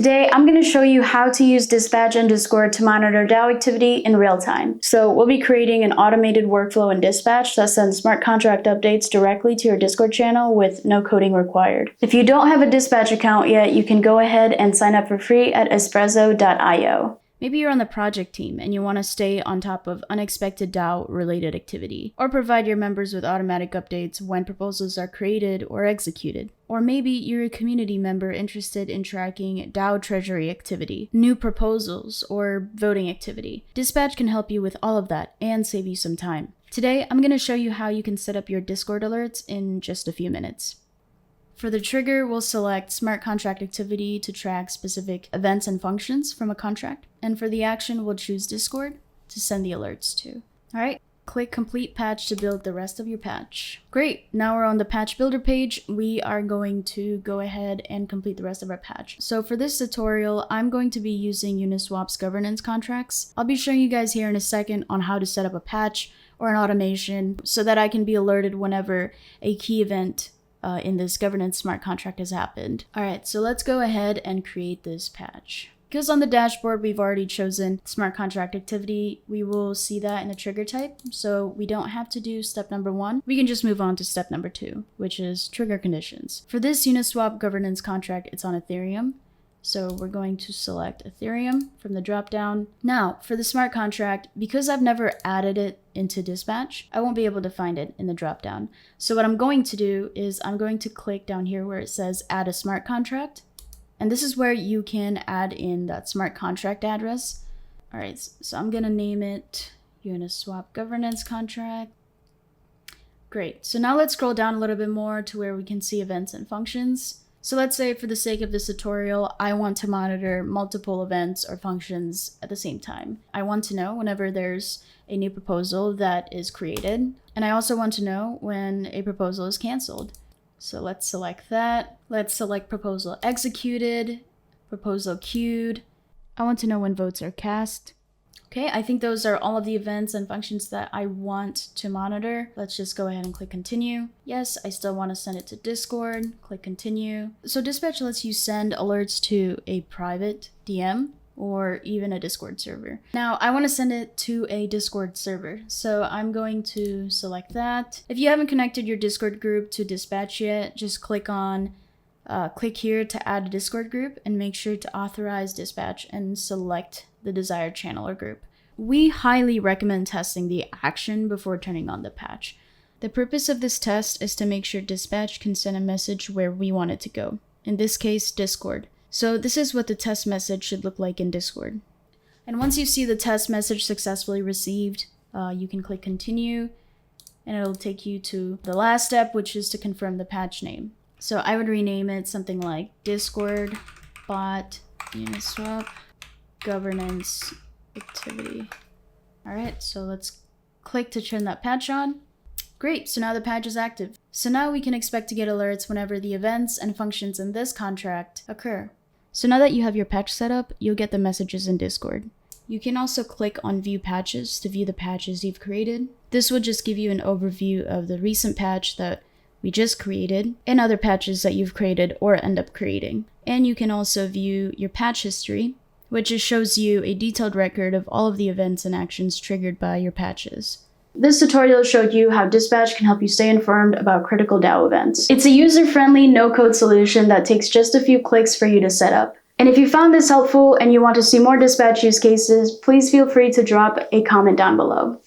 Today, I'm going to show you how to use Dispatch and Discord to monitor DAO activity in real time. So we'll be creating an automated workflow in Dispatch that sends smart contract updates directly to your Discord channel with no coding required. If you don't have a Dispatch account yet, you can go ahead and sign up for free at espresso.io. Maybe you're on the project team and you want to stay on top of unexpected DAO-related activity, or provide your members with automatic updates when proposals are created or executed. Or maybe you're a community member interested in tracking DAO treasury activity, new proposals, or voting activity. Dispatch can help you with all of that and save you some time. Today, I'm going to show you how you can set up your Discord alerts in just a few minutes. For the trigger, we'll select Smart Contract Activity to track specific events and functions from a contract. And for the action, we'll choose Discord to send the alerts to. All right, click Complete Patch to build the rest of your patch. Great, now we're on the Patch Builder page. We are going to go ahead and complete the rest of our patch. So for this tutorial, I'm going to be using Uniswap's governance contracts. I'll be showing you guys here in a second on how to set up a patch or an automation so that I can be alerted whenever a key event in this governance smart contract has happened. All right, so let's go ahead and create this patch. Because on the dashboard, we've already chosen smart contract activity, we will see that in the trigger type. So we don't have to do step number 1. We can just move on to step number 2, which is trigger conditions. For this Uniswap governance contract, it's on Ethereum. So we're going to select Ethereum from the dropdown. Now, for the smart contract, because I've never added it into Dispatch, I won't be able to find it in the dropdown. So what I'm going to do is I'm going to click down here where it says Add a Smart Contract. And this is where you can add in that smart contract address. All right, so I'm going to name it Uniswap Governance Contract. Great. So now let's scroll down a little bit more to where we can see events and functions. So let's say for the sake of this tutorial, I want to monitor multiple events or functions at the same time. I want to know whenever there's a new proposal that is created. And I also want to know when a proposal is canceled. So let's select that. Let's select proposal executed, proposal queued. I want to know when votes are cast. Okay, I think those are all of the events and functions that I want to monitor. Let's just go ahead and click continue. Yes, I still want to send it to Discord. Click continue. So Dispatch lets you send alerts to a private DM or even a Discord server. Now, I want to send it to a Discord server, so I'm going to select that. If you haven't connected your Discord group to Dispatch yet, just click here to add a Discord group and make sure to authorize Dispatch and select the desired channel or group. We highly recommend testing the action before turning on the patch. The purpose of this test is to make sure Dispatch can send a message where we want it to go. In this case, Discord. So this is what the test message should look like in Discord. And once you see the test message successfully received, you can click continue and it'll take you to the last step, which is to confirm the patch name. So I would rename it something like Discord bot Uniswap governance activity. All right, so let's click to turn that patch on. Great, so now the patch is active. So now we can expect to get alerts whenever the events and functions in this contract occur. So now that you have your patch set up, you'll get the messages in Discord. You can also click on View Patches to view the patches you've created. This will just give you an overview of the recent patch that we just created and other patches that you've created or end up creating. And you can also view your patch history, which just shows you a detailed record of all of the events and actions triggered by your patches. This tutorial showed you how Dispatch can help you stay informed about critical DAO events. It's a user-friendly, no-code solution that takes just a few clicks for you to set up. And if you found this helpful and you want to see more Dispatch use cases, please feel free to drop a comment down below.